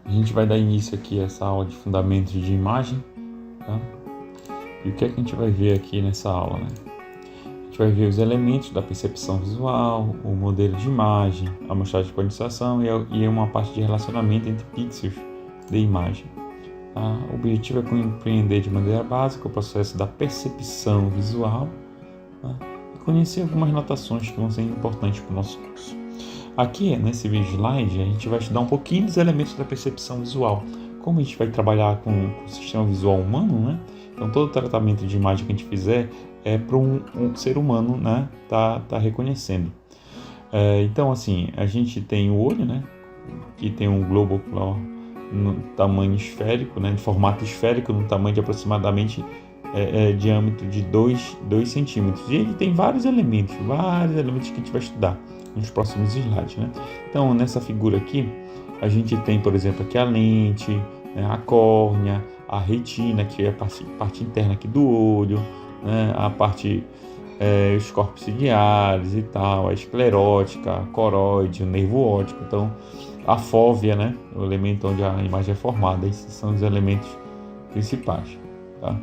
A gente vai dar início aqui a essa aula de fundamentos de imagem, tá? E o que é que a gente vai ver aqui nessa aula, né? A gente vai ver os elementos da percepção visual, o modelo de imagem, a amostragem de quantização e uma parte de relacionamento entre pixels de imagem. Tá? O objetivo é compreender de maneira básica o processo da percepção visual, tá? E conhecer algumas notações que vão ser importantes para o nosso curso. Aqui, nesse slide, a gente vai estudar um pouquinho dos elementos da percepção visual. Como a gente vai trabalhar com o sistema visual humano, né? Então, todo tratamento de imagem que a gente fizer é para um ser humano, né? Tá reconhecendo. Então, assim, a gente tem o olho, né? Que tem um globo ocular no tamanho esférico, né? De formato esférico, no tamanho de aproximadamente diâmetro de 2 centímetros. E ele tem vários elementos que a gente vai estudar nos próximos slides, né? Então, nessa figura aqui, a gente tem, por exemplo, aqui a lente, né, a córnea, a retina, que é a parte interna aqui do olho, né, a parte, os corpos ciliares e tal, a esclerótica, a coroide, o nervo óptico, então, a fóvea, né, o elemento onde a imagem é formada. Esses são os elementos principais, tá?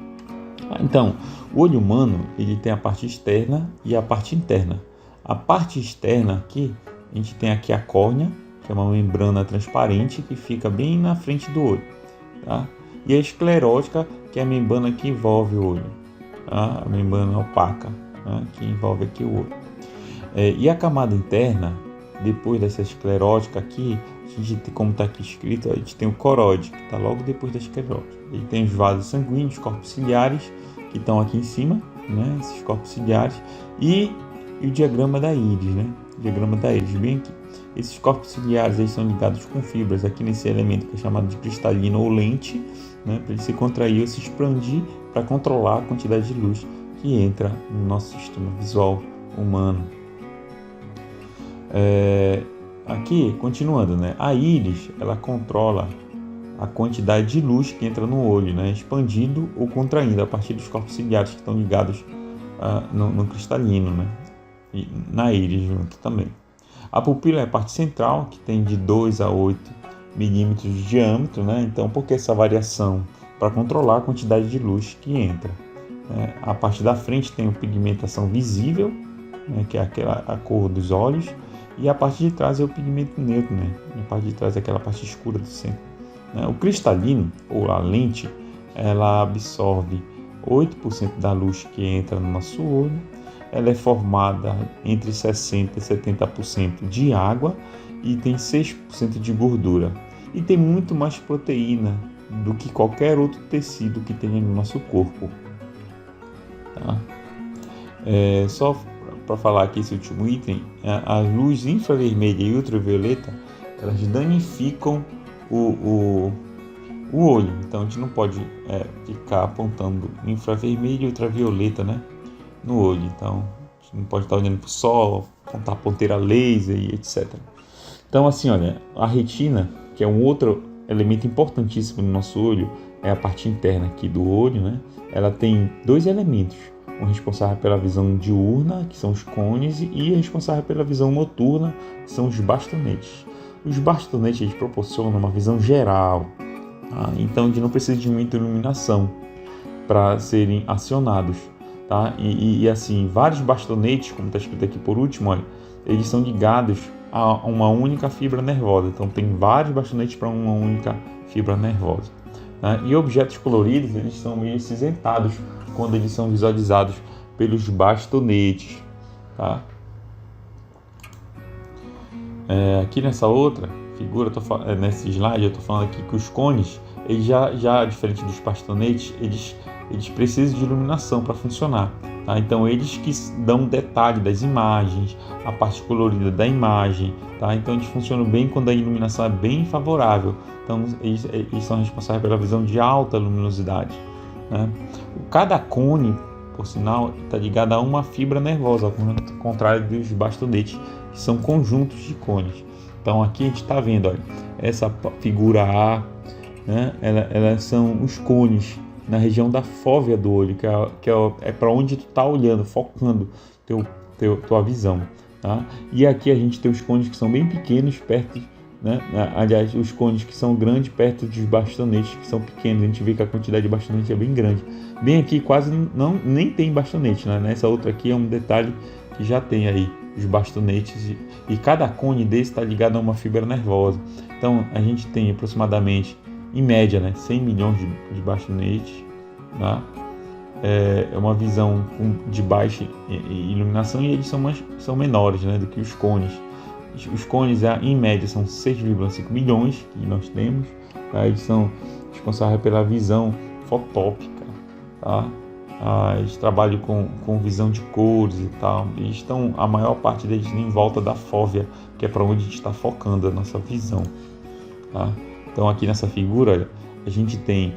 Então, o olho humano, ele tem a parte externa e a parte interna. A parte externa aqui, a gente tem aqui a córnea, que é uma membrana transparente que fica bem na frente do olho, tá? E a esclerótica, que é a membrana que envolve o olho, tá? A membrana opaca, tá? Que envolve aqui o olho. E a camada interna, depois dessa esclerótica aqui, a gente tem, como está aqui escrito, a gente tem o coroide, que está logo depois da esclerótica. Ele tem os vasos sanguíneos, os corpos ciliares, que estão aqui em cima, né? Esses corpos ciliares, e o diagrama da íris, né? O diagrama da íris, bem aqui. Esses corpos ciliares, eles são ligados com fibras aqui nesse elemento que é chamado de cristalino ou lente, né? Para ele se contrair ou se expandir para controlar a quantidade de luz que entra no nosso sistema visual humano. Aqui, continuando, né? A íris, ela controla a quantidade de luz que entra no olho, né? Expandindo ou contraindo a partir dos corpos ciliares que estão ligados no cristalino, né? E na íris junto também. A pupila é a parte central, que tem de 2 a 8 milímetros de diâmetro, né? Então, por que essa variação? Para controlar a quantidade de luz que entra. A parte da frente tem a pigmentação visível, né? Que é a cor dos olhos, e a parte de trás é o pigmento neutro, né? E a parte de trás é aquela parte escura do centro. O cristalino, ou a lente, ela absorve 8% da luz que entra no nosso olho. Ela é formada entre 60% e 70% de água e tem 6% de gordura. E tem muito mais proteína do que qualquer outro tecido que tenha no nosso corpo. Tá? Só para falar aqui esse último item, a luz infravermelha e ultravioleta, elas danificam o olho. Então a gente não pode ficar apontando infravermelho e ultravioleta, né, no olho. Então a gente não pode estar olhando para o sol, apontar ponteira laser e etc. Então, assim, olha, a retina, que é um outro elemento importantíssimo no nosso olho, é a parte interna aqui do olho, né? Ela tem 2 elementos, o responsável pela visão diurna, que são os cones, e o responsável pela visão noturna, que são os bastonetes. Os bastonetes, eles proporcionam uma visão geral, tá? Então a gente não precisa de muita iluminação para serem acionados, tá? E assim, vários bastonetes, como está escrito aqui por último, olha, eles são ligados a uma única fibra nervosa. Então tem vários bastonetes para uma única fibra nervosa, tá? E objetos coloridos, eles são meio acinzentados quando eles são visualizados pelos bastonetes, tá? Aqui nessa outra figura, nesse slide, eu estou falando aqui que os cones, eles já diferente dos bastonetes, eles precisam de iluminação para funcionar, tá? Então eles que dão detalhe das imagens, a parte colorida da imagem, tá? Então eles funcionam bem quando a iluminação é bem favorável. Então eles são responsáveis pela visão de alta luminosidade, né? Cada cone, por sinal, está ligado a uma fibra nervosa, ao contrário dos bastonetes, que são conjuntos de cones. Então aqui a gente está vendo, olha, essa figura A, né? Elas são os cones na região da fóvea do olho, que é para onde tu está olhando, focando tua visão, tá? E aqui a gente tem os cones que são bem pequenos, perto né? Aliás, os cones que são grandes perto dos bastonetes que são pequenos. A gente vê que a quantidade de bastonete é bem grande. Bem aqui quase nem tem bastonete, né? Nessa outra aqui é um detalhe que já tem aí os bastonetes e cada cone desse está ligado a uma fibra nervosa. Então a gente tem aproximadamente, em média, né, 100 milhões de bastonetes, tá? É uma visão de baixa iluminação e eles são menores, né, do que os cones. Os cones, em média, são 6,5 milhões que nós temos, tá? Eles são responsáveis pela visão fotópica, tá? Eles trabalham com visão de cores e tal. Eles estão, a maior parte deles em volta da fóvea, que é para onde a gente está focando a nossa visão, tá? Então aqui nessa figura, olha, a gente tem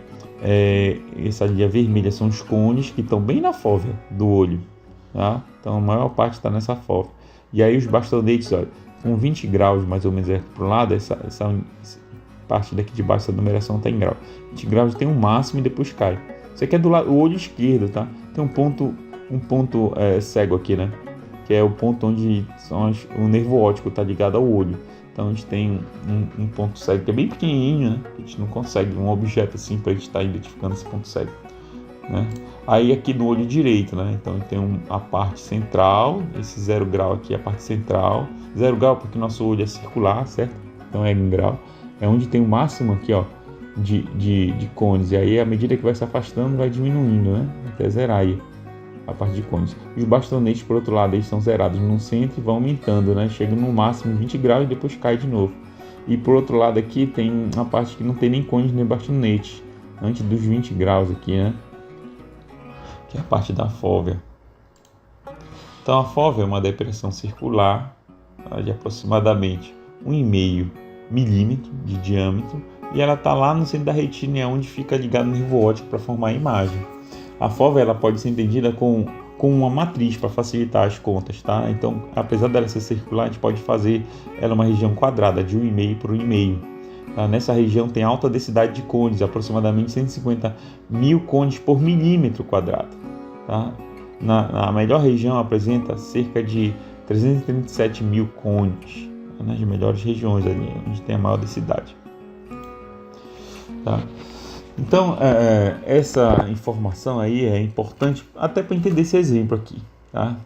essa linha vermelha, são os cones que estão bem na fóvea do olho, tá? Então a maior parte está nessa fóvea. E aí os bastonetes, olha, com 20 graus mais ou menos para o lado, essa parte daqui de baixo, essa numeração está em grau. 20 graus tem um máximo e depois cai. Isso aqui é do lado, o olho esquerdo, tá? Tem um ponto cego aqui, né? Que é o ponto onde o nervo óptico está ligado ao olho. Então a gente tem um ponto cego que é bem pequenininho, né? A gente não consegue um objeto assim para a gente estar identificando esse ponto cego, né? Aí aqui no olho direito, né? Então tem a parte central, esse 0 grau aqui é a parte central. 0 grau porque nosso olho é circular, certo? Então é em grau. É onde tem o máximo aqui, ó, de cones. E aí, à medida que vai se afastando, vai diminuindo, né? Até zerar aí a parte de cones. Os bastonetes, por outro lado, eles são zerados no centro e vão aumentando, né? Chega no máximo 20 graus e depois cai de novo. E por outro lado aqui tem a parte que não tem nem cones nem bastonetes, antes dos 20 graus aqui, né? Que é a parte da fóvea. Então a fóvea é uma depressão circular, tá, de aproximadamente 1,5 milímetro de diâmetro, e ela está lá no centro da retina, onde fica ligado no nervo óptico para formar a imagem. A fóvea ela pode ser entendida com uma matriz para facilitar as contas, tá? Então, apesar dela ser circular, a gente pode fazer ela uma região quadrada de 1,5 por 1,5. Tá? Nessa região tem alta densidade de cones, aproximadamente 150 mil cones por milímetro quadrado. Tá? Na melhor região apresenta cerca de 337 mil cones, nas melhores regiões ali, onde tem a maior densidade. Tá? Então, essa informação aí é importante até para entender esse exemplo aqui. Tá?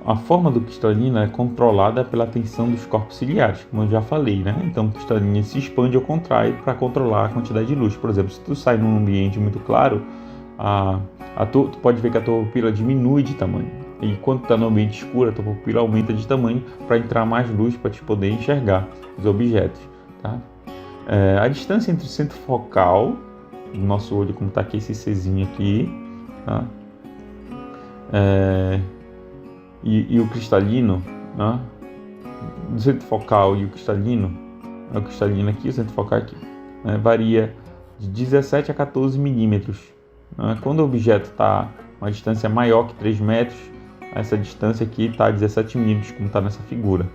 A forma do cristalino é controlada pela tensão dos corpos ciliares, como eu já falei, né? Então, o cristalino se expande ou contrai para controlar a quantidade de luz. Por exemplo, se tu sai num ambiente muito claro, tu pode ver que a tua pupila diminui de tamanho. E quando está no ambiente escuro, a tua pupila aumenta de tamanho para entrar mais luz para te poder enxergar os objetos. Tá? A distância entre o centro focal do nosso olho, como está aqui esse Czinho aqui, tá? E o cristalino, né? Do centro focal e o cristalino aqui, o centro focal aqui, né? Varia de 17 a 14 milímetros. Né? Quando o objeto está uma distância maior que 3 metros, essa distância aqui está a 17 milímetros, como está nessa figura.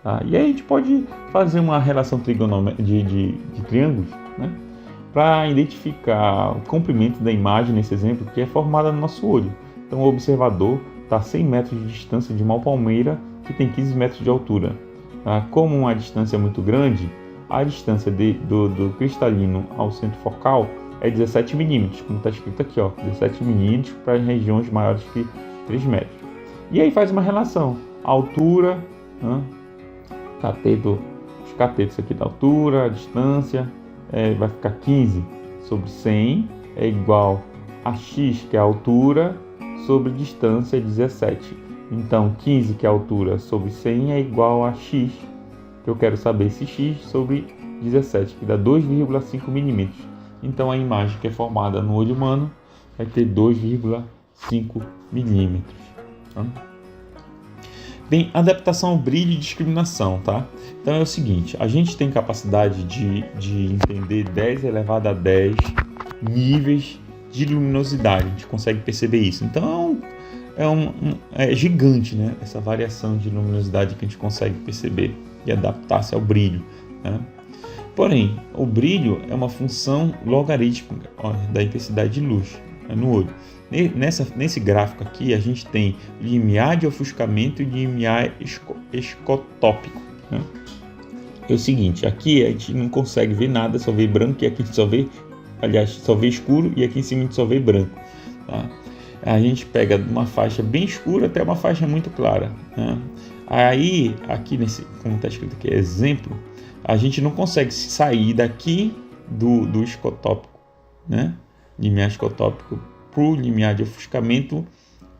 Tá? E aí a gente pode fazer uma relação de triângulos, né? Para identificar o comprimento da imagem nesse exemplo, que é formada no nosso olho. Então o observador está a 100 metros de distância de uma palmeira que tem 15 metros de altura. Tá? Como uma distância muito grande, a distância do cristalino ao centro focal é 17 milímetros, como está escrito aqui, ó, 17 milímetros para regiões maiores que 3 metros. E aí faz uma relação, a altura, né? Os catetos aqui da altura, a distância, vai ficar 15 sobre 100 é igual a x, que é a altura, sobre distância 17. Então 15, que é a altura, sobre 100 é igual a x, que eu quero saber esse x sobre 17, que dá 2,5 milímetros. Então a imagem que é formada no olho humano vai ter 2,5 milímetros. Tá? Bem, adaptação ao brilho e discriminação, tá? Então é o seguinte, a gente tem capacidade de entender 10 elevado a 10 níveis de luminosidade, a gente consegue perceber isso. Então é gigante, né? Essa variação de luminosidade que a gente consegue perceber e adaptar-se ao brilho, né? Porém, o brilho é uma função logarítmica da intensidade de luz, né, no olho. Nesse gráfico aqui, a gente tem limiar de ofuscamento e limiar escotópico, né? É o seguinte, aqui a gente não consegue ver nada, só vê branco, e aqui a gente só vê, aliás, só vê escuro, e aqui em cima a gente só vê branco, tá? A gente pega uma faixa bem escura até uma faixa muito clara, né? Aí, aqui como está escrito aqui, exemplo, a gente não consegue sair daqui do escotópico, né? Limiar escotópico para o limiar de ofuscamento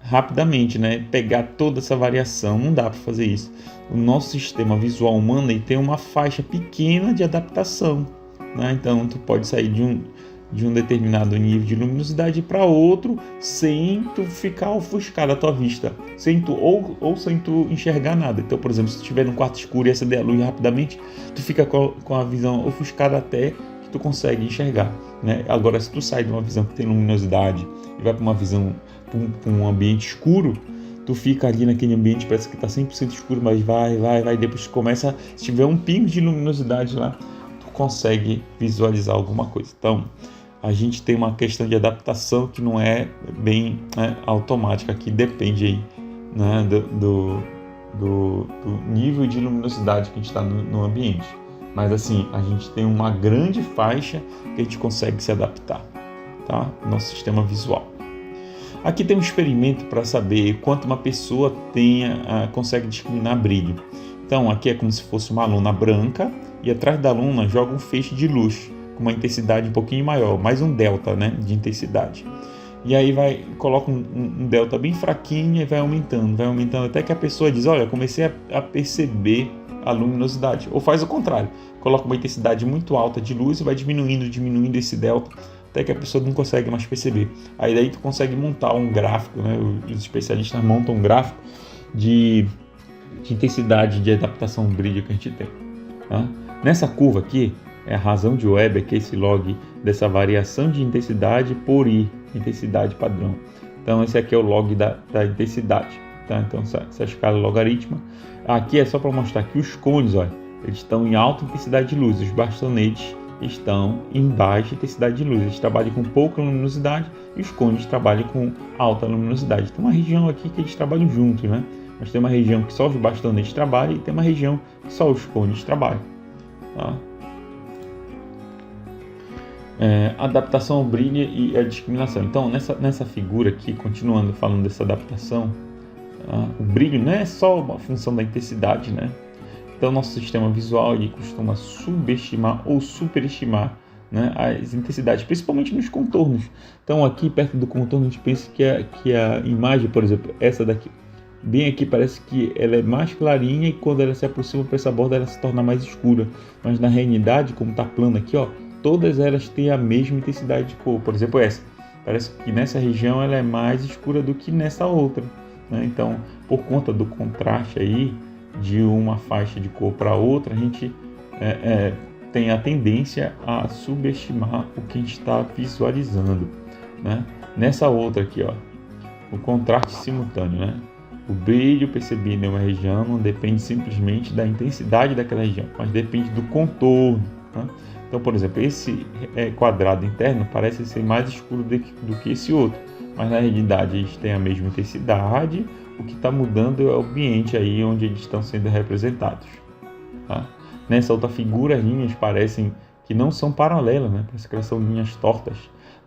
rapidamente, né? Pegar toda essa variação, não dá para fazer isso. O nosso sistema visual humano ele tem uma faixa pequena de adaptação, né? Então, tu pode sair de um determinado nível de luminosidade para outro sem tu ficar ofuscado a tua vista, sem tu enxergar nada. Então, por exemplo, se tu estiver num quarto escuro e acender a luz rapidamente, tu fica com a visão ofuscada até que tu consegue enxergar, né? Agora, se tu sai de uma visão que tem luminosidade e vai para uma visão para um ambiente escuro, tu fica ali naquele ambiente, parece que está 100% escuro, mas vai, depois começa, se tiver um pingo de luminosidade lá, tu consegue visualizar alguma coisa. Então, a gente tem uma questão de adaptação que não é bem automática, que depende aí, né, do nível de luminosidade que a gente está no ambiente. Mas assim, a gente tem uma grande faixa que a gente consegue se adaptar, tá? Nosso sistema visual. Aqui tem um experimento para saber quanto uma pessoa consegue discriminar brilho. Então, aqui é como se fosse uma luna branca e atrás da luna joga um feixe de luz com uma intensidade um pouquinho maior, mais um delta, né, de intensidade. E aí coloca um delta bem fraquinho e vai aumentando até que a pessoa diz, olha, comecei a perceber a luminosidade. Ou faz o contrário, coloca uma intensidade muito alta de luz e vai diminuindo esse delta até que a pessoa não consegue mais perceber. Aí daí tu consegue montar um gráfico, né? Os especialistas montam um gráfico de intensidade de adaptação ao brilho que a gente tem, tá? Nessa curva aqui é a razão de Weber, que é esse log dessa variação de intensidade por I, intensidade padrão. Então esse aqui é o log da intensidade, tá? Então essa escala logarítmica. Aqui é só para mostrar que os cones, olha, eles estão em alta intensidade de luz, os bastonetes estão em baixa intensidade de luz. Eles trabalham com pouca luminosidade e os cones trabalham com alta luminosidade. Tem uma região aqui que eles trabalham juntos, né? Mas tem uma região que só os bastonetes trabalham e tem uma região que só os cones trabalham, tá? Adaptação ao brilho e a discriminação. Então, nessa figura aqui, continuando falando dessa adaptação, o brilho não é só uma função da intensidade, né? Então, nosso sistema visual ele costuma subestimar ou superestimar, né, as intensidades, principalmente nos contornos. Então, aqui perto do contorno, a gente pensa que a imagem, por exemplo, essa daqui, bem aqui parece que ela é mais clarinha e quando ela se aproxima para essa borda, ela se torna mais escura. Mas na realidade, como está plana aqui, ó, todas elas têm a mesma intensidade de cor. Por exemplo, essa. Parece que nessa região ela é mais escura do que nessa outra, né? Então, por conta do contraste aí, de uma faixa de cor para outra, a gente tem a tendência a subestimar o que a gente está visualizando, né? Nessa outra aqui, ó, o contraste simultâneo, né? O brilho percebido em uma região não depende simplesmente da intensidade daquela região, mas depende do contorno, né? Então, por exemplo, esse quadrado interno parece ser mais escuro do que esse outro, mas na realidade eles têm a mesma intensidade. O que está mudando é o ambiente aí onde eles estão sendo representados, tá? Nessa outra figura, as linhas parecem que não são paralelas, né? Parece que elas são linhas tortas,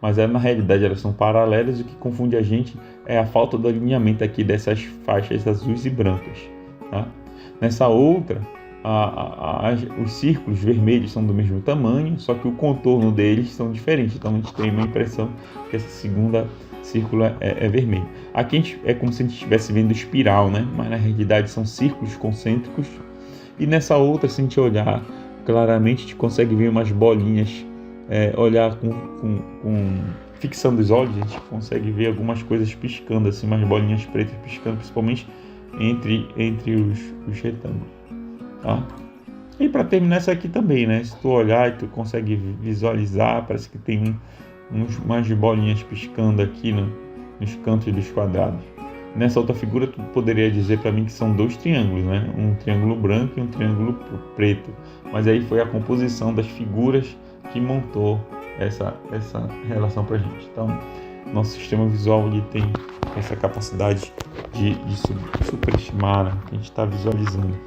mas na realidade elas são paralelas. O que confunde a gente é a falta do alinhamento aqui dessas faixas azuis e brancas, tá? Nessa outra, os círculos vermelhos são do mesmo tamanho, só que o contorno deles são diferentes. Então a gente tem uma impressão que essa segunda círculo é vermelho. Aqui é como se a gente estivesse vendo espiral, né? Mas na realidade são círculos concêntricos. E nessa outra, se a gente olhar claramente, a gente consegue ver umas bolinhas, olhar com fixando os olhos, a gente consegue ver algumas coisas piscando, assim, umas bolinhas pretas piscando, principalmente entre os retângulos, tá? E para terminar essa aqui também, né? Se tu olhar e tu consegue visualizar, parece que tem umas bolinhas piscando aqui nos cantos dos quadrados. Nessa outra figura, tu poderia dizer para mim que são dois triângulos, né? Um triângulo branco e um triângulo preto. Mas aí foi a composição das figuras que montou essa relação para a gente. Então, nosso sistema visual ele tem essa capacidade de superestimar, né, que a gente está visualizando.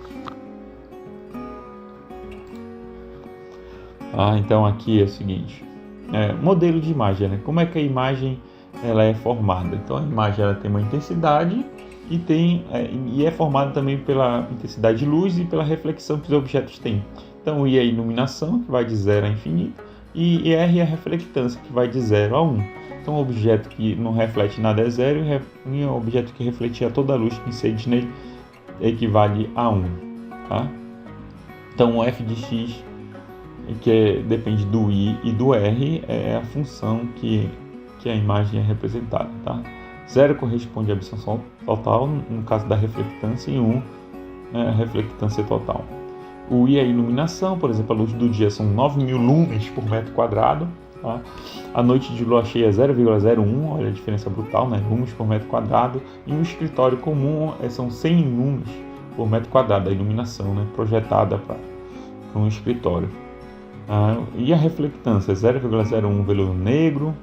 Então aqui é o seguinte, modelo de imagem, né? Como é que a imagem ela é formada? Então a imagem ela tem uma intensidade e é formada também pela intensidade de luz e pela reflexão que os objetos têm. Então I é a iluminação, que vai de 0 a infinito, e R é a reflectância, que vai de 0 a 1. Então um objeto que não reflete nada é 0, e um objeto que refletia toda a luz que incide nele equivale a 1. Tá? Então o f de x, depende do I e do R, é a função que a imagem é representada. Tá? 0 corresponde à absorção total, no caso da reflectância, e 1 é a reflectância total. O I é a iluminação, por exemplo, a luz do dia são 9.000 lumens por metro quadrado. Tá? A noite de lua cheia é 0,01, olha a diferença brutal, né? Lumens por metro quadrado. E um escritório comum são 100 lumens por metro quadrado, a iluminação, né? Projetada para um escritório. E a reflectância é 0,01 veludo negro,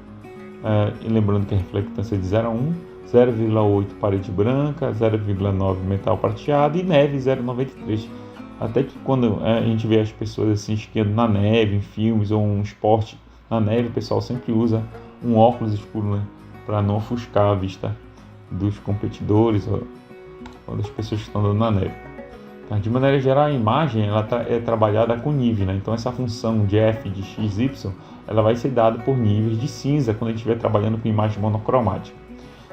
e lembrando que a reflectância é de 0 a 1, 0,8 parede branca, 0,9 metal prateado e neve 0,93. Até que quando a gente vê as pessoas assim esquiando na neve, em filmes ou um esporte na neve, o pessoal sempre usa um óculos escuro, né, para não ofuscar a vista dos competidores ou das pessoas que estão andando na neve. Tá? De maneira geral, a imagem ela é trabalhada com nível, né? Então essa função de f de x, y, ela vai ser dada por níveis de cinza quando a gente estiver trabalhando com imagem monocromática.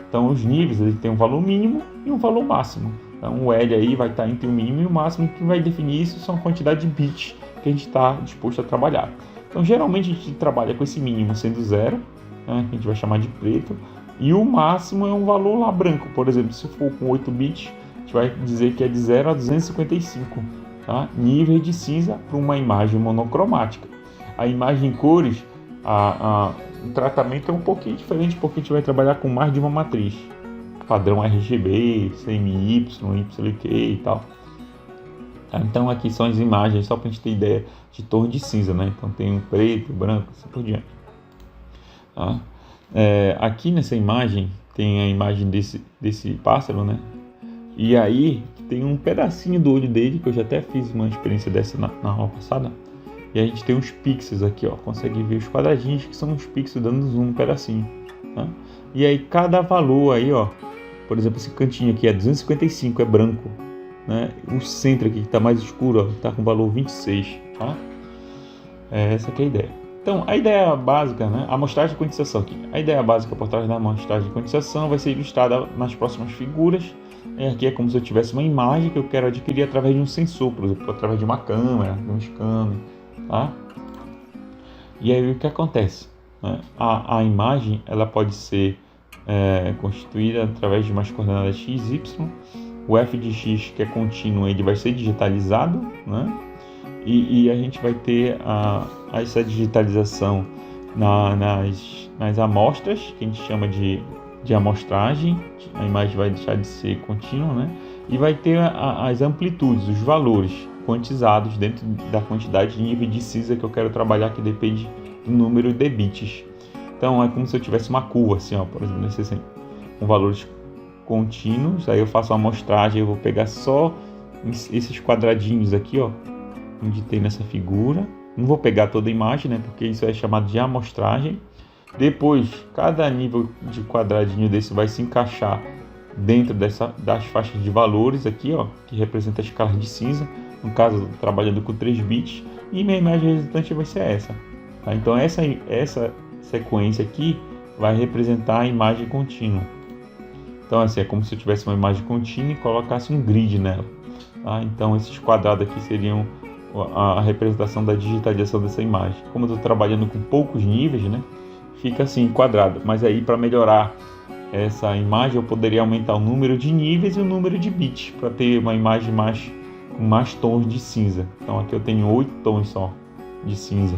Então os níveis ele tem um valor mínimo e um valor máximo. Então o L aí vai estar entre o mínimo e o máximo, que vai definir isso são a quantidade de bits que a gente está disposto a trabalhar. Então geralmente a gente trabalha com esse mínimo sendo 0, né, que a gente vai chamar de preto, e o máximo é um valor lá branco. Por exemplo, se for com 8 bits, a gente vai dizer que é de 0 a 255, tá? Níveis de cinza para uma imagem monocromática. A imagem em cores, o tratamento é um pouquinho diferente, porque a gente vai trabalhar com mais de uma matriz. Padrão RGB, CMY, YK e tal. Então aqui são as imagens, só para a gente ter ideia, de torre de cinza, né? Então tem um preto, branco, assim por diante. Tá? Aqui nessa imagem tem a imagem desse pássaro, né? E aí tem um pedacinho do olho dele, que eu já até fiz uma experiência dessa na aula passada. E a gente tem uns pixels aqui, ó. Consegue ver os quadradinhos que são os pixels dando zoom um pedacinho. Tá? E aí cada valor aí, ó. Por exemplo, esse cantinho aqui é 255, é branco. Né? O centro aqui que está mais escuro está com valor 26. Tá? Essa aqui é a ideia. Então, a ideia básica, né? A amostragem de quantização aqui. A ideia básica por trás da amostragem de quantização vai ser ilustrada nas próximas figuras. Aqui é como se eu tivesse uma imagem que eu quero adquirir através de um sensor, por exemplo, através de uma câmera, de um scanner. Tá? E aí o que acontece? Né? A imagem ela pode ser constituída através de umas coordenadas x, y. O f de x, que é contínuo, ele vai ser digitalizado, né? E a gente vai ter essa digitalização nas amostras, que a gente chama de amostragem. A imagem vai deixar de ser contínua, né? E vai ter as amplitudes, os valores quantizados dentro da quantidade de nível de cinza que eu quero trabalhar, que depende do número de bits. Então é como se eu tivesse uma curva assim, ó, por exemplo, nesse exemplo, com valores contínuos. Aí eu faço uma amostragem, eu vou pegar só esses quadradinhos aqui, ó, onde tem nessa figura. Não vou pegar toda a imagem, né, porque isso é chamado de amostragem. Depois, cada nível de quadradinho desse vai se encaixar dentro das faixas de valores aqui, ó, que representa a escala de cinza. No caso, eu tô trabalhando com 3 bits e minha imagem resultante vai ser essa. Tá? Então essa sequência aqui vai representar a imagem contínua. Então assim, é como se eu tivesse uma imagem contínua e colocasse um grid nela. Tá? Então esses quadrados aqui seriam a representação da digitalização dessa imagem. Como eu estou trabalhando com poucos níveis, né, fica assim quadrado. Mas aí, para melhorar essa imagem, eu poderia aumentar o número de níveis e o número de bits para ter uma imagem com mais tons de cinza. Então aqui eu tenho 8 tons só de cinza.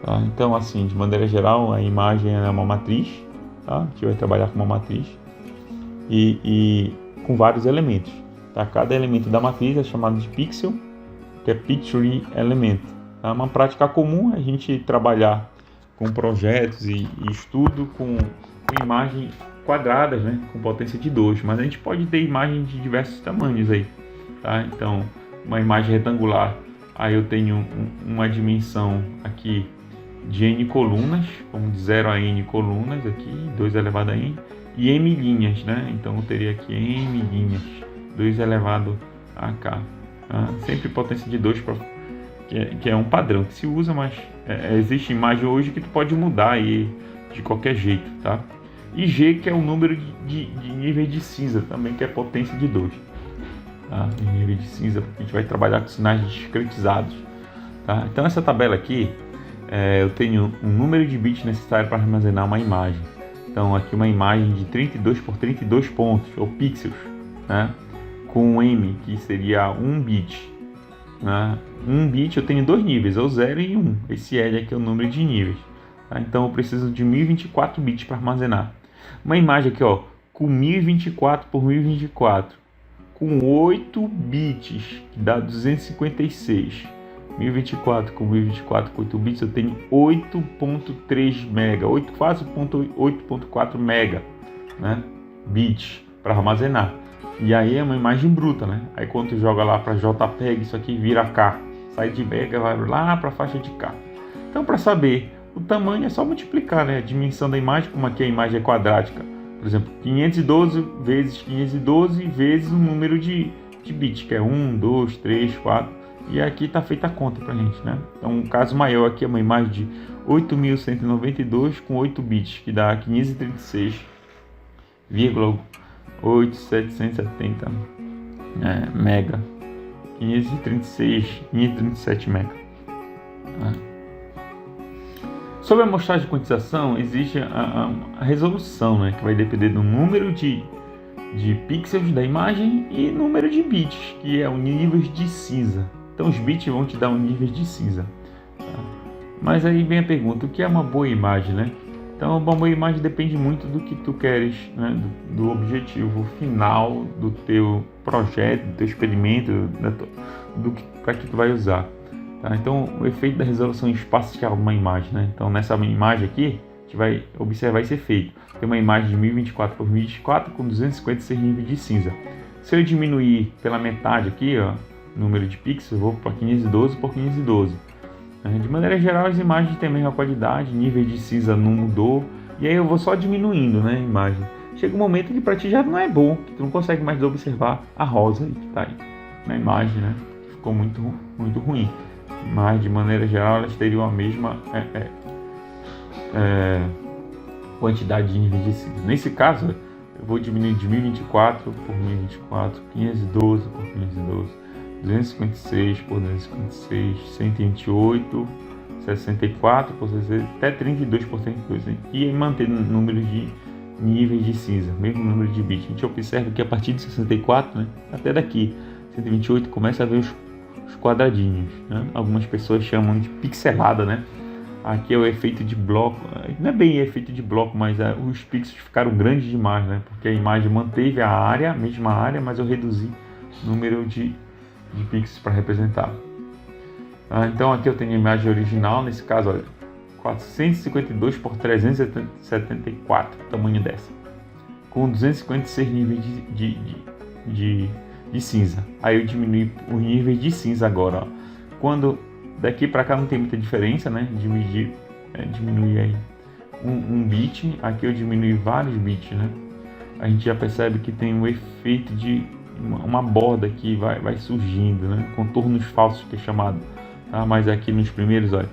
Tá? Então assim, de maneira geral, a imagem é uma matriz. Tá? A gente vai trabalhar com uma matriz e com vários elementos. Tá? Cada elemento da matriz é chamado de pixel, que é picture element. Tá? Uma prática comum é a gente trabalhar com projetos e estudo com imagens quadradas, né? Com potência de 2, mas a gente pode ter imagens de diversos tamanhos aí. Tá? Então, uma imagem retangular Aí eu tenho uma dimensão aqui de n colunas, como de 0 a n colunas aqui, 2 elevado a n, e m linhas, né? Então eu teria aqui m linhas, 2 elevado a k. Tá? Sempre potência de 2, que é um padrão que se usa, mas existe imagem hoje que tu pode mudar aí de qualquer jeito, tá? E g, que é o número de níveis de cinza, também, que é potência de 2. Tá? De nível de cinza, porque a gente vai trabalhar com sinais discretizados. Tá? Então essa tabela aqui, eu tenho um número de bits necessário para armazenar uma imagem. Então aqui uma imagem de 32 por 32 pontos, ou pixels, né? Com m, que seria 1 bit. Né? 1 bit eu tenho 2 níveis, ou 0 e 1. Esse L aqui é o número de níveis. Tá? Então eu preciso de 1024 bits para armazenar. Uma imagem aqui, ó, com 1024 por 1024, com 8 bits, que dá 256. 1024 com 1024 com 8 bits, eu tenho 8.3 mega, quase 8.4 mega, né, bits para armazenar. E aí é uma imagem bruta, né? Aí quando tu joga lá para JPEG, isso aqui vira K, sai de mega, vai lá para a faixa de K. Então, para saber o tamanho é só multiplicar, né, a dimensão da imagem, como aqui a imagem é quadrática. Por exemplo, 512 vezes 512 vezes o número de bits, que é 1, 2, 3, 4. E aqui está feita a conta para a gente, né? Então, um caso maior aqui é uma imagem de 8.192 com 8 bits, que dá 536,8770 mega. 537 mega. Sobre a amostragem de quantização, existe a resolução, né, que vai depender do número de pixels da imagem e número de bits, que é o nível de cinza. Então os bits vão te dar um nível de cinza. Tá? Mas aí vem a pergunta, o que é uma boa imagem, né? Então uma boa imagem depende muito do que tu queres, né, do objetivo final do teu projeto, do teu experimento, para que tu vai usar. Tá? Então o efeito da resolução espacial de uma imagem, né? Então nessa imagem aqui, a gente vai observar esse efeito. Tem uma imagem de 1024 por 1024 com 256 níveis de cinza. Se eu diminuir pela metade aqui, ó, número de pixels, eu vou para 512 por 512. De maneira geral, as imagens têm a mesma qualidade, nível de cinza não mudou, e aí eu vou só diminuindo, né, a imagem. Chega um momento que para ti já não é bom, que tu não consegue mais observar a rosa aí, que está aí na imagem, né? Ficou muito ruim. Mas de maneira geral, elas teriam a mesma quantidade de níveis de cinza. Nesse caso, eu vou diminuir de 1024 por 1024, 512 por 512. 256 por 256, 128, 64 por 64, até 32 por 32, né? E mantendo o número de níveis de cinza, mesmo número de bits. A gente observa que a partir de 64, né, até daqui, 128, começa a ver os quadradinhos, né? Algumas pessoas chamam de pixelada, né? Aqui é o efeito de bloco, não é bem efeito de bloco, mas os pixels ficaram grandes demais, né? Porque a imagem manteve a mesma área, mas eu reduzi o número de pixels para representar. Então aqui eu tenho a imagem original, nesse caso, olha, 452 por 374, tamanho dessa, com 256 níveis de cinza. Aí eu diminui os níveis de cinza agora, ó. Quando daqui para cá não tem muita diferença, né? Diminuir aí um bit, aqui eu diminui vários bits, né? A gente já percebe que tem um efeito de uma borda que vai surgindo, né? Contornos falsos, que é chamado, tá? Mas aqui nos primeiros, olha,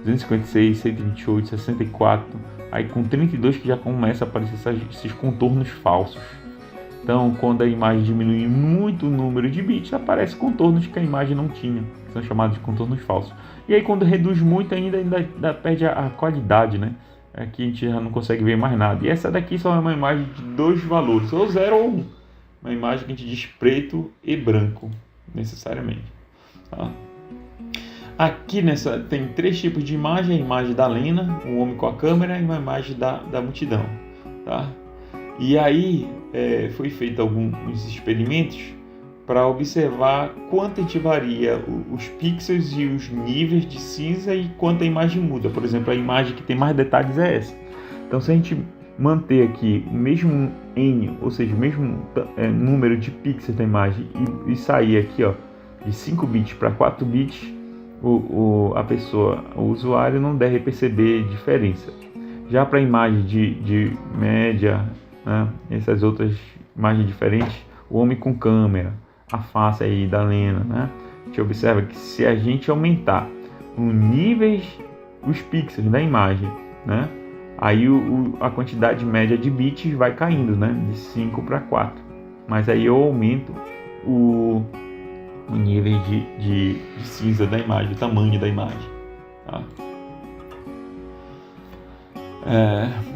256, 128, 64, aí com 32 que já começa a aparecer esses contornos falsos. Então, quando a imagem diminui muito o número de bits, aparece contornos que a imagem não tinha, que são chamados de contornos falsos. E aí, quando reduz muito, ainda perde a qualidade, né? Aqui a gente já não consegue ver mais nada. E essa daqui só é uma imagem de dois valores, ou 0 ou 1. Uma imagem que a gente diz preto e branco, necessariamente. Tá? Aqui tem três tipos de imagem: a imagem da Lena, o homem com a câmera, e uma imagem da multidão. Tá? E aí foi feito alguns experimentos para observar quanto a gente varia os pixels e os níveis de cinza e quanto a imagem muda. Por exemplo, a imagem que tem mais detalhes é essa. Então, se a gente manter aqui o mesmo N, ou seja, o mesmo número de pixels da imagem e sair aqui, ó, de 5 bits para 4 bits, a pessoa, o usuário, não deve perceber diferença. Já para a imagem de média, né, essas outras imagens diferentes, o homem com câmera, a face aí da Lena, né, a gente observa que se a gente aumentar os níveis, os pixels da imagem, né, aí a quantidade média de bits vai caindo, né, de 5 para 4. Mas aí eu aumento o nível de cinza da imagem, o tamanho da imagem. Tá?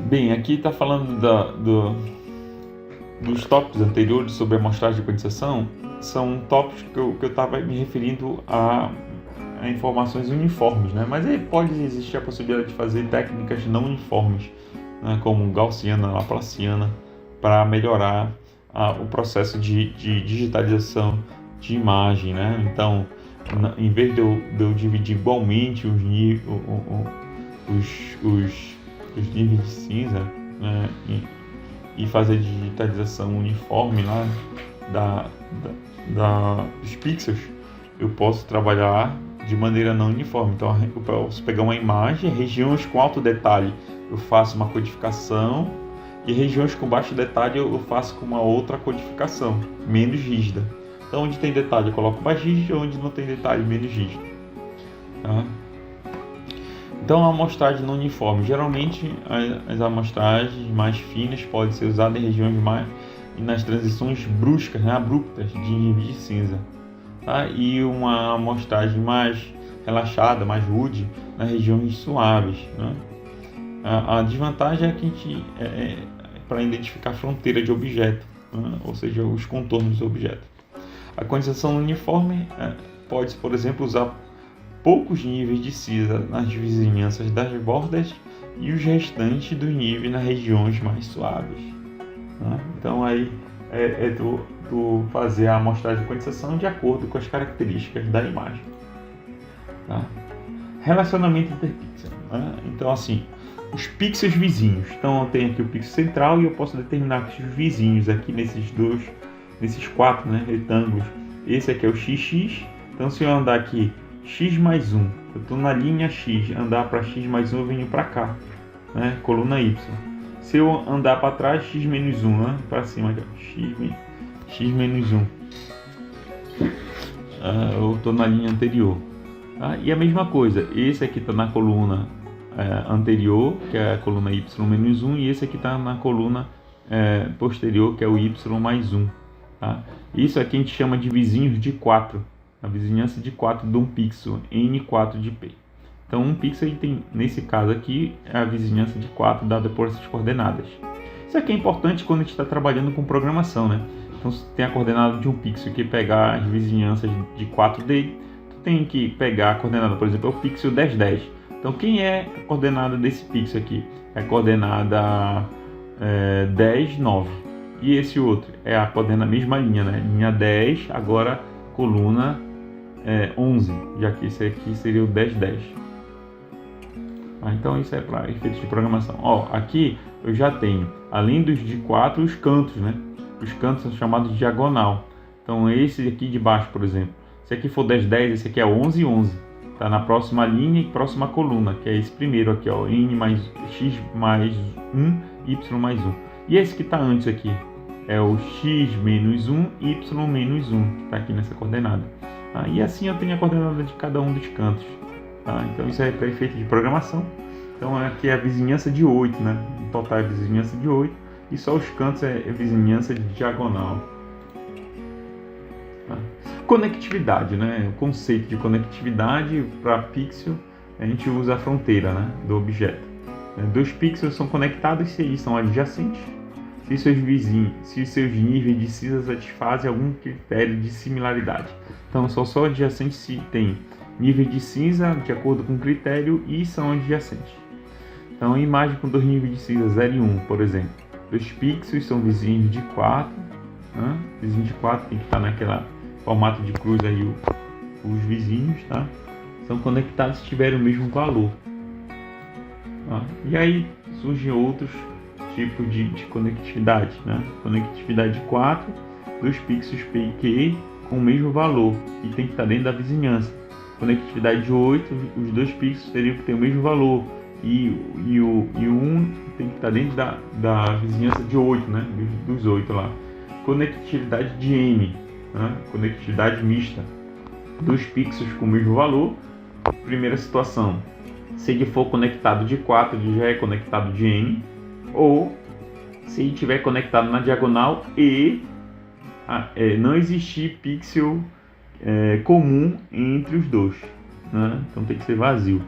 Bem, aqui está falando dos tópicos anteriores sobre a amostragem de quantização. São tópicos que eu estava me referindo a informações uniformes, né? Mas aí pode existir a possibilidade de fazer técnicas não uniformes, né? Como gaussiana, laplaciana, para melhorar o processo de digitalização de imagem, né? Então, em vez de eu dividir igualmente os níveis de cinza, né? E fazer digitalização uniforme lá dos pixels, eu posso trabalhar de maneira não uniforme. Então eu posso pegar uma imagem, regiões com alto detalhe eu faço uma codificação, e regiões com baixo detalhe eu faço com uma outra codificação, menos rígida. Então onde tem detalhe eu coloco mais rígido, onde não tem detalhe menos rígido. Tá? Então a amostragem não uniforme, geralmente as amostragens mais finas podem ser usadas em regiões mais nas transições bruscas, né, abruptas de níveis de cinza, tá? E uma amostragem mais relaxada, mais rude nas regiões suaves, né? A desvantagem é que a gente para identificar a fronteira de objeto, né? Ou seja, os contornos do objeto. A quantização uniforme pode, por exemplo, usar poucos níveis de cinza nas vizinhanças das bordas e os restantes dos níveis nas regiões mais suaves. Né? Então aí tu fazer a amostragem de quantização de acordo com as características da imagem. Tá? Relacionamento interpixel. Né? Então assim, os pixels vizinhos. Então eu tenho aqui o pixel central e eu posso determinar que os vizinhos aqui nesses 4, né, retângulos. Esse aqui é o XX. Então se eu andar aqui x mais 1, eu estou na linha x, andar para x mais 1 eu venho para cá, né? Coluna y. Se eu andar para trás, x menos 1, né? Para cima aqui, x menos 1, eu estou na linha anterior. Tá? E a mesma coisa, esse aqui está na coluna anterior, que é a coluna y menos 1, e esse aqui está na coluna posterior, que é o y mais 1. Tá? Isso aqui a gente chama de vizinhos de 4. A vizinhança de 4 de um pixel, N4 de P. Então um pixel tem, nesse caso aqui, é a vizinhança de 4 dada por essas coordenadas. Isso aqui é importante quando a gente está trabalhando com programação, né? Então se tem a coordenada de um pixel que pegar as vizinhanças de 4 dele, tu tem que pegar a coordenada, por exemplo, é o pixel 10, 10. Então quem é a coordenada desse pixel aqui? É a coordenada 10, 9. E esse outro é a coordenada, mesma linha, né? Linha 10, agora coluna 11, já que esse aqui seria o 10, 10. Então isso é para efeitos de programação. Aqui eu já tenho, além dos de 4, os cantos, né? Os cantos são chamados de diagonal. Então esse aqui de baixo, por exemplo, se aqui for 10, 10, esse aqui é 11, 11. Está na próxima linha e próxima coluna, que é esse primeiro aqui, ó, N mais X mais 1, Y mais 1. E esse que está antes aqui é o X menos 1, Y menos 1, que está aqui nessa coordenada. Tá? E assim eu tenho a coordenada de cada um dos cantos. Tá? Então isso é para efeito de programação. Então aqui é a vizinhança de 8, né? No total é a vizinhança de 8. E só os cantos é vizinhança de diagonal. Tá? Conectividade, né? O conceito de conectividade para pixel, a gente usa a fronteira, né, do objeto. Dois pixels são conectados se eles são adjacentes, se seus vizinhos, se os seus níveis de cinza satisfazem algum critério de similaridade. Então são só adjacentes se tem nível de cinza de acordo com o critério e são adjacentes. Então a imagem com dois níveis de cinza 0 e 1, por exemplo. Dois pixels são vizinhos de 4, né? Vizinhos de 4 tem que estar naquela formato de cruz aí os vizinhos, tá? São conectados se tiverem o mesmo valor. Tá? E aí surgem outros tipos de conectividade, né? Conectividade 4, dos pixels P e Q com o mesmo valor e tem que estar dentro da vizinhança. conectividade de 8, os dois pixels teriam que ter o mesmo valor. E o 1 tem que estar dentro da vizinhança de 8, né? Dos 8 lá. Conectividade de M, né? Conectividade mista. Dos pixels com o mesmo valor. Primeira situação. Se ele for conectado de 4, ele já é conectado de M. Ou se ele estiver conectado na diagonal e não existir pixel comum entre os dois, né? Então tem que ser vazio,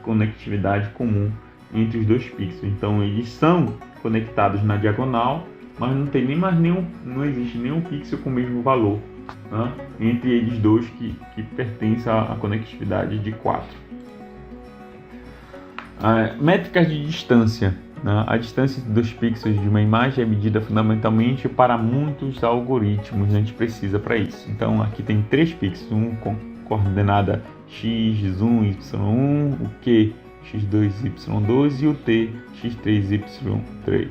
conectividade comum entre os dois pixels. Então eles são conectados na diagonal, mas não tem não existe nenhum pixel com o mesmo valor, né? Entre eles dois que pertencem à conectividade de 4. Métricas de distância. A distância dos pixels de uma imagem é medida fundamentalmente para muitos algoritmos, a gente precisa para isso. Então aqui tem 3 pixels, um com coordenada x1, y1, o q, x2, y2 e o t, x3, y3.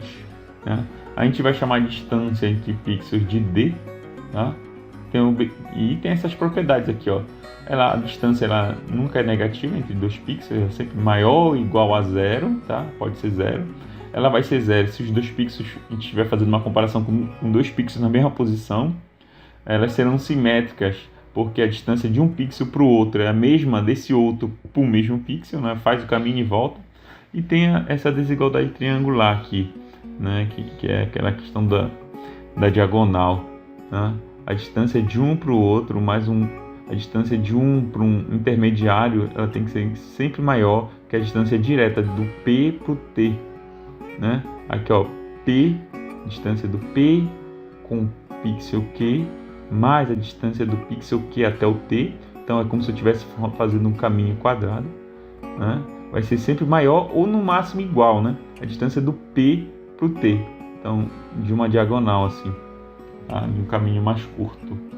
Né? A gente vai chamar a distância entre pixels de d, tá? E tem essas propriedades aqui, ó. A distância nunca é negativa entre dois pixels, é sempre maior ou igual a 0, tá? Pode ser 0. Ela vai ser 0 se os dois pixels, a gente estiver fazendo uma comparação com dois pixels na mesma posição. Elas serão simétricas, porque a distância de um pixel para o outro é a mesma desse outro para o mesmo pixel, né? Faz o caminho e volta. E tem essa desigualdade triangular aqui, né? Que é aquela questão da diagonal, né? A distância de um para o outro mais a distância de um para um intermediário, ela tem que ser sempre maior que a distância direta do P para o T, né? Aqui, ó, P, distância do P com o pixel Q, mais a distância do pixel Q até o T. Então é como se eu estivesse fazendo um caminho quadrado, né? Vai ser sempre maior ou no máximo igual, né? A distância do P para o T. Então, de uma diagonal assim, tá? De um caminho mais curto.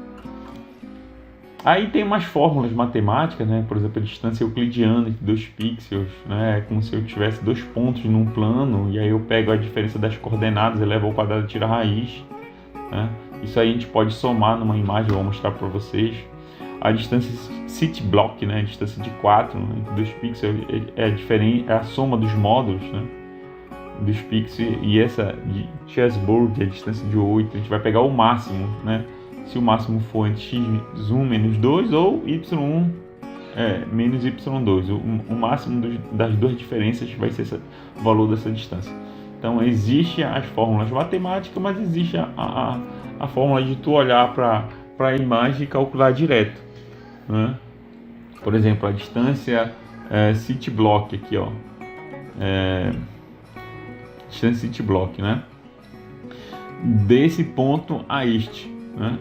Aí tem umas fórmulas matemáticas, né? Por exemplo, a distância euclidiana entre dois pixels, né? É como se eu tivesse 2 pontos num plano, e aí eu pego a diferença das coordenadas, elevo ao quadrado e tiro a raiz, né? Isso aí a gente pode somar numa imagem, eu vou mostrar para vocês. A distância cityblock, né? A distância de 4 entre dois pixels é a soma dos módulos, né? Dos pixels, e essa de chessboard, a distância de 8, a gente vai pegar o máximo, né? Se o máximo for entre x1 menos 2 ou y1 menos y2. O máximo das duas diferenças vai ser o valor dessa distância. Então, existe as fórmulas matemáticas, mas existe a fórmula de tu olhar para a imagem e calcular direto, né? Por exemplo, a distância cityblock aqui, ó. Distância cityblock, né? Desse ponto a este, né?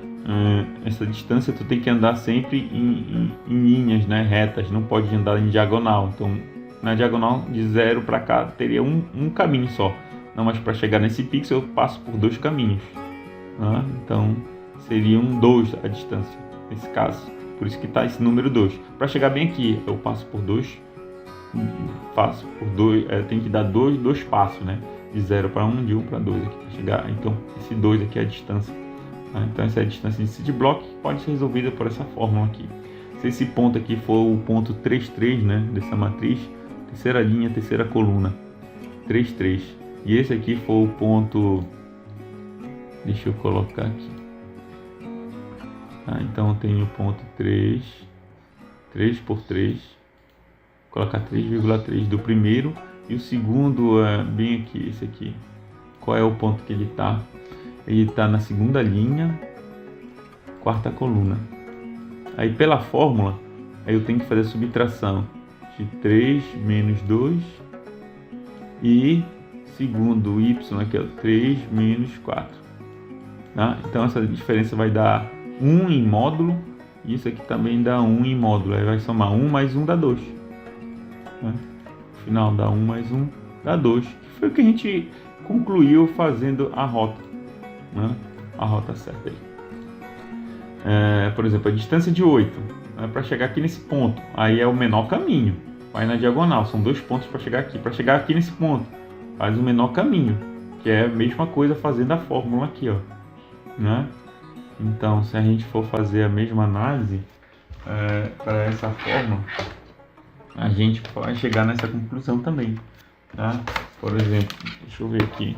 Essa distância tu tem que andar sempre em linhas, né, retas, não pode andar em diagonal. Então na diagonal de 0 para cá teria um caminho só, não, mas para chegar nesse pixel eu passo por 2 caminhos, né? Então seriam 2 a distância nesse caso, por isso que está esse número 2. Para chegar bem aqui eu passo por 2, tem que dar dois passos, né, de 0 para 1, de 1 para 2 aqui para chegar. Então esse 2 aqui é a distância. Então essa é a distância de cityblock, que pode ser resolvida por essa fórmula aqui. Se esse ponto aqui for o ponto 3, 3, né, dessa matriz, terceira linha, terceira coluna, 3, 3. E esse aqui for o ponto, deixa eu colocar aqui. Então eu tenho o ponto 3, 3 por 3, vou colocar 3,3 do primeiro, e o segundo é bem aqui, esse aqui. Qual é o ponto que ele está? Ele está na segunda linha, quarta coluna. Aí pela fórmula, aí eu tenho que fazer a subtração de 3 menos 2 e segundo y aqui é 3 menos 4. Tá? Então essa diferença vai dar 1 em módulo, e isso aqui também dá 1 em módulo. Aí vai somar 1 mais 1 dá 2. Né? No final dá 1 mais 1 dá 2. Que foi o que a gente concluiu fazendo a rota. Né? A rota certa aí. Por exemplo, a distância de 8, né, para chegar aqui nesse ponto, aí é o menor caminho, vai na diagonal, são 2 pontos para chegar aqui. Para chegar aqui nesse ponto, faz o menor caminho, que é a mesma coisa fazendo a fórmula aqui, ó, né? Então, se a gente for fazer a mesma análise, para essa forma, a gente vai chegar nessa conclusão também, tá? Por exemplo, deixa eu ver aqui.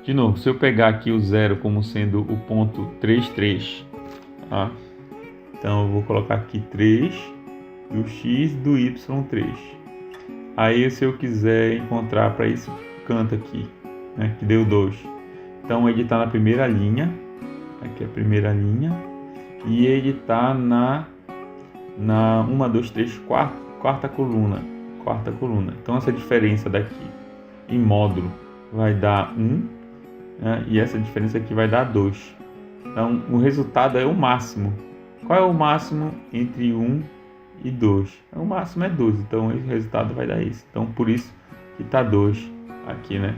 De novo, se eu pegar aqui o zero como sendo o ponto 33, tá? Então eu vou colocar aqui 3 do x do y 3. Aí se eu quiser encontrar para esse canto aqui, né, que deu 2. Então ele está na primeira linha, aqui é a primeira linha, e ele está na 1, 2, 3, quarta coluna. Então essa diferença daqui em módulo vai dar 1, né, e essa diferença aqui vai dar 2. Então o resultado é o máximo. Qual é o máximo entre 1 e 2? O máximo é 2, então o resultado vai dar esse. Então por isso que está 2 aqui, né?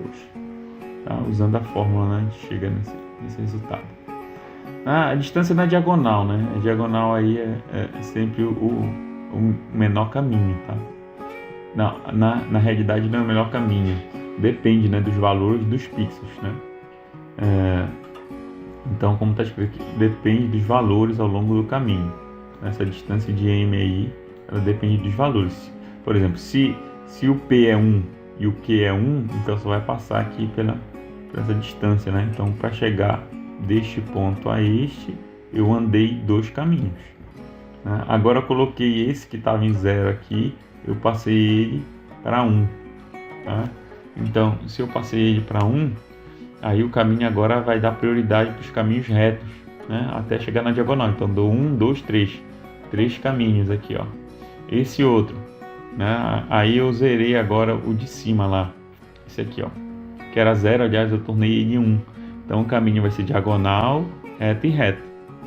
2. Tá? Usando a fórmula, né, a gente chega nesse resultado. A distância na diagonal, né? A diagonal aí é sempre o menor caminho, tá? Não, na realidade não é o melhor caminho. Depende, né, dos valores dos pixels, né? Então, como está escrito aqui, depende dos valores ao longo do caminho. Essa distância de m aí, ela depende dos valores. Por exemplo, se o P é 1 e o Q é 1, então você vai passar aqui por essa distância, né? Então, para chegar deste ponto a este, eu andei 2 caminhos. Né? Agora eu coloquei esse que estava em 0 aqui, eu passei ele para 1. Tá? Então, se eu passei ele para 1, aí o caminho agora vai dar prioridade para os caminhos retos, né, até chegar na diagonal. Então dou 1, 2, 3. 3 caminhos aqui, ó. Esse outro, né? Aí eu zerei agora o de cima lá. Esse aqui, ó. Que era 0, aliás, eu tornei ele 1. Então o caminho vai ser diagonal, reto e reto,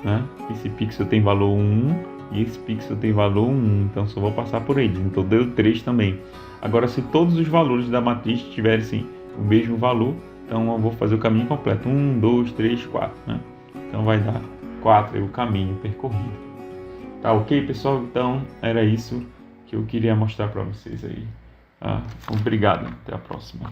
né? Esse pixel tem valor 1 e esse pixel tem valor 1. Então só vou passar por eles. Então deu 3 também. Agora, se todos os valores da matriz tivessem o mesmo valor, então eu vou fazer o caminho completo. 1, 2, 3, 4, né? Então vai dar 4 aí o caminho percorrido. Tá ok, pessoal? Então era isso que eu queria mostrar para vocês aí. Obrigado, até a próxima.